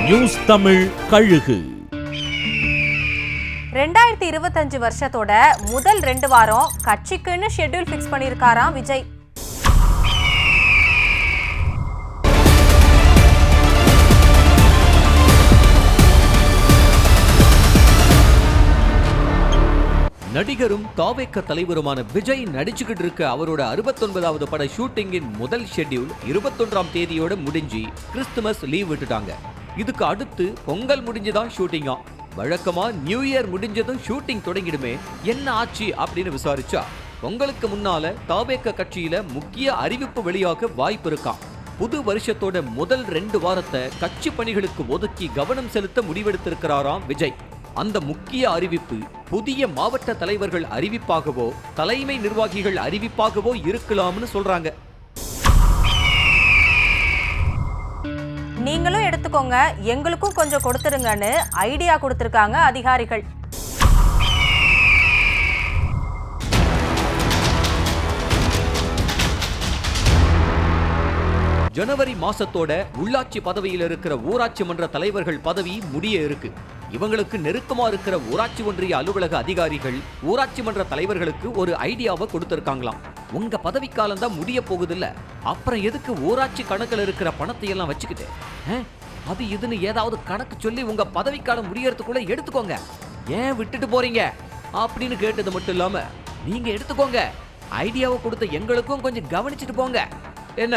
News Tamil கழுகு 2025 வருஷத்தோட முதல் 2 வாரம் கட்சிக்குன்னு ஷெட்யூல் ஃபிக்ஸ் பண்ணியிருக்காராம் விஜய். நடிகரும் தாவேக்க தலைவருமான விஜய் நடிச்சுக்கிட்டு இருக்க அவரோட 69வது பட ஷூட்டிங்கின் முதல் ஷெட்யூல் 21ஆம் தேதியோட முடிஞ்சு கிறிஸ்துமஸ் லீவ் விட்டுட்டாங்க. இதுக்கு அடுத்து பொங்கல் முடிஞ்சுதான் ஷூட்டிங்கா. வழக்கமா நியூ இயர் முடிஞ்சதும் ஷூட்டிங் தொடங்கிடுமே, என்ன ஆச்சு அப்படின்னு விசாரிச்சா பொங்கலுக்கு முன்னால தாவேக்க கட்சியில முக்கிய அறிவிப்பு வெளியாக வாய்ப்பு இருக்காம். புது வருஷத்தோட முதல் 2 வாரத்தை கட்சி பணிகளுக்கு ஒதுக்கி கவனம் செலுத்த முடிவெடுத்திருக்கிறாராம் விஜய். அந்த முக்கிய அறிவிப்பு புதிய மாவட்ட தலைவர்கள் அறிவிப்பாகவோ தலைமை நிர்வாகிகள் அறிவிப்பாகவோ இருக்கலாம்னு சொல்றாங்க. நீங்களும் எடுத்துக்கோங்க, எங்களுக்கும் கொஞ்சம் கொடுத்துருங்கன்னு ஐடியா கொடுத்திருக்காங்க அதிகாரிகள். ஜனவரி மாசத்தோட உள்ளாட்சி பதவியில் இருக்கிற ஊராட்சி மன்ற தலைவர்கள் பதவி முடிய இருக்கு. இவங்களுக்கு நெருக்கமா இருக்கிற ஊராட்சி ஒன்றிய அலுவலக அதிகாரிகள் ஊராட்சி மன்ற தலைவர்களுக்கு ஒரு ஐடியாவை கொடுத்திருக்காங்களாம். உங்க பதவிக்காலம் தான் முடிய போகுது இல்ல, அப்புறம் எதுக்கு ஊராட்சி கணக்கில் இருக்கிற பணத்தை எல்லாம் வச்சுக்கிட்டு அது இதுன்னு ஏதாவது கணக்கு சொல்லி உங்க பதவிக்காலம் முடியறதுக்குள்ள எடுத்துக்கோங்க, ஏன் விட்டுட்டு போறீங்க அப்படின்னு கேட்டது மட்டும் இல்லாம நீங்க எடுத்துக்கோங்க, ஐடியாவை கொடுத்த எங்களுக்கும் கொஞ்சம் கவனிச்சுட்டு போங்க என்ன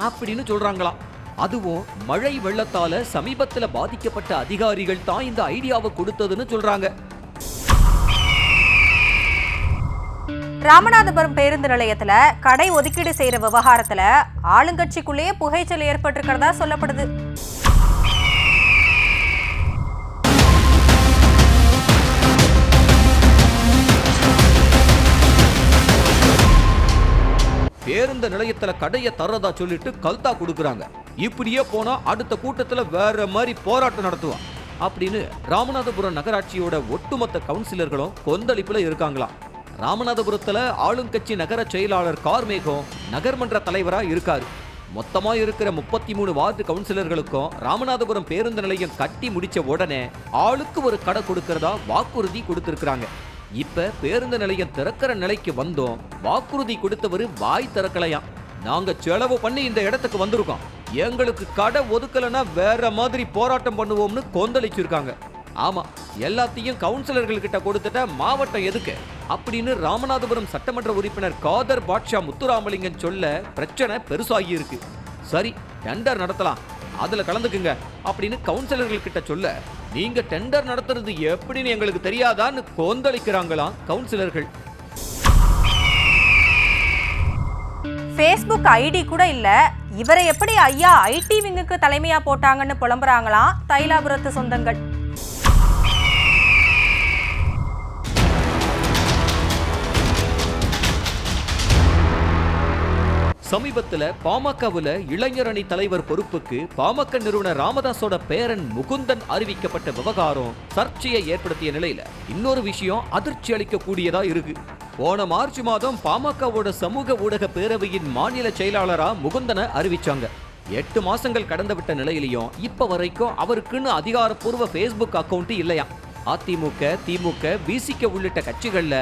அப்படின்னு சொல்றாங்களாம். அதுவும் மழை வெள்ளத்தால சமீபத்துல பாதிக்கப்பட்ட அதிகாரிகள் தான் இந்த ஐடியாவை கொடுத்ததுன்னு சொல்றாங்க. ராமநாதபுரம் பேருந்து நிலையத்துல கடை ஒதுக்கீடு செய்யற விவகாரத்துல ஆளுங்கட்சிக்குள்ளேயே புகைச்சல் ஏற்பட்டிருக்கிறதா சொல்லப்படுது. பேருந்து நிலையத்துல கடையை தர்றதா சொல்லிட்டு கல்தா கொடுக்கறாங்க, இப்படியே போனா அடுத்த கூட்டத்துல வேற மாதிரி போராட்டம் நடத்துவான் அப்படின்னு ராமநாதபுரம் நகராட்சியோட ஒட்டுமொத்த கவுன்சிலர்களும் கொந்தளிப்புல இருக்காங்களாம். ராமநாதபுரத்துல ஆளுங்கட்சி நகர செயலாளர் கார்மேகம் நகர்மன்ற தலைவரா இருக்காரு. மொத்தமா இருக்கிற 33 வார்டு கவுன்சிலர்களுக்கும் ராமநாதபுரம் பேருந்து நிலையம் கட்டி முடிச்ச உடனே ஆளுக்கு ஒரு கடை கொடுக்கறதா வாக்குறுதி கொடுத்திருக்காங்க. இப்ப பேருந்து நிலையம் திறக்கிற நிலைக்கு வந்தோம், வாக்குறுதி கொடுத்தவரு வாய் திறக்கலையாம். நாங்க செலவு பண்ணி இந்த இடத்துக்கு வந்திருக்கோம், எங்களுக்கு கடை ஒதுக்கலன்னா வேற மாதிரி போராட்டம் பண்ணுவோம்னு கொந்தளிச்சிருக்காங்க. ஆமா, எல்லாத்தையும் கவுன்சிலர்கள் கிட்ட கொடுத்துட்ட மாவட்டம் எதுக்கு அப்படின்னு ராமநாதபுரம் சட்டமன்ற உறுப்பினர் காதர் பாட்ஷா முத்துராமலிங்கன் சொல்ல பிரச்சனை பெருசாகி இருக்கு. சரி, டெண்டர் நடத்தலாம், அதுல கலந்துக்குங்க அப்படின்னு கவுன்சிலர்கள் கிட்ட சொல்ல நீங்க டெண்டர் நடத்துறது எப்படின்னு எங்களுக்கு தெரியாதான்னு கொந்தளிக்கிறாங்களாம் கவுன்சிலர்கள். Facebook ஐடி கூட இல்ல, இவரை எப்படி ஐயா ஐடி விங்குக்கு தலைமையா போட்டாங்கன்னு புலம்புறாங்களாம் தைலாபுரத்து சொந்தங்கள். சமீபத்துல பாமகவுல இளைஞர் அணி தலைவர் பொறுப்புக்கு பாமக நிறுவனர் ராமதாஸோட பேரன் முகுந்தன் அறிவிக்கப்பட்ட விவகாரம் சர்ச்சையை ஏற்படுத்திய நிலையில இன்னொரு விஷயம் அதிர்ச்சி அளிக்க கூடியதா இருக்கு. போன மார்ச் மாதம் பாமகவோட சமூக ஊடக பேரவையின் மாநில செயலாளரா முகுந்தனை அறிவிச்சாங்க. 8 மாசங்கள் கடந்து விட்ட நிலையிலையும் இப்ப வரைக்கும் அவருக்குன்னு அதிகாரப்பூர்வ Facebook அக்கவுண்ட் இல்லையா. அதிமுக, திமுக, விசிக உள்ளிட்ட கட்சிகள்ல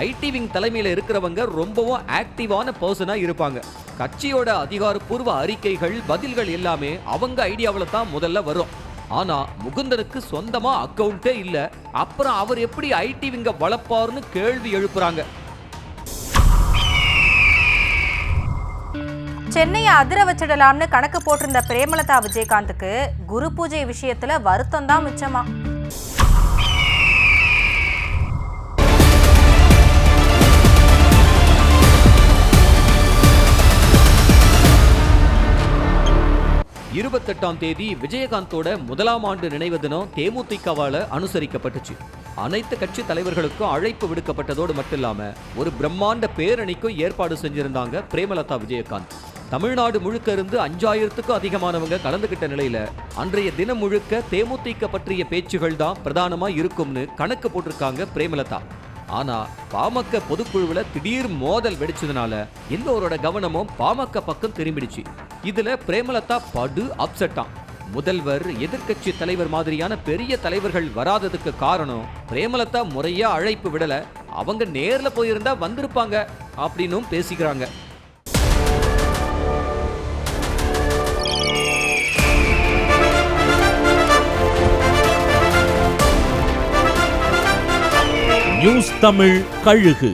ஐடி விங் தலைமையில இருக்கிறவங்க ரொம்பவும் ஆக்டிவான பர்சனா இருப்பாங்க. கட்சியோட அதிகாரப்பூர்வ அறிக்கைகள் பதில்கள் எல்லாமே அவங்க ஐடியாவில தான் முதல்ல வரும். ஆனா முகுந்தனுக்கு சொந்தமா அக்கவுண்டே இல்ல, அப்புறம் அவர் எப்படி ஐடி விங்க வளர்ப்பாருன்னு கேள்வி எழுப்புறாங்க. சென்னையை அதிர வச்சிடலாம்னு கணக்கு போட்டிருந்த பிரேமலதா விஜயகாந்துக்கு குரு பூஜை விஷயத்துல வருத்தம் தான் மிச்சமா. தேதி விஜயகாந்தோட முதலாம் ஆண்டு நினைவு தினம் தேமுதிகவால அனுசரிக்கப்பட்டுச்சு. அனைத்து கட்சி தலைவர்களுக்கும் அழைப்பு விடுக்கப்பட்டதோடு மட்டும் இல்லாம ஒரு பிரம்மாண்ட பேரணிக்கும் ஏற்பாடு செஞ்சிருந்தாங்க பிரேமலதா விஜயகாந்த். தமிழ்நாடு முழுக்க இருந்து 5000க்கும் அதிகமானவங்க கலந்துகிட்ட நிலையில அன்றைய தினம் முழுக்க தேமுதிக பற்றிய பேச்சுகள் தான் பிரதானமா இருக்கும்னு கணக்கு போட்டிருக்காங்க பிரேமலதா. ஆனா பாமக பொதுக்குழுவுல திடீர் மோதல் வெடிச்சதுனால எல்லோரோட கவனமும் பாமக பக்கம் திரும்பிடுச்சு. இதுல பிரேமலதா படு அப்செட்டா. முதல்வர், எதிர்க்கட்சி தலைவர் மாதிரியான பெரிய தலைவர்கள் வராததுக்கு காரணம் பிரேமலதா முறையா அழைப்பு விடல, அவங்க நேர்ல போயிருந்தா வந்திருப்பாங்க அப்படின்னும் பேசிக்கிறாங்க. நியூஸ் தமிழ் கழுகு.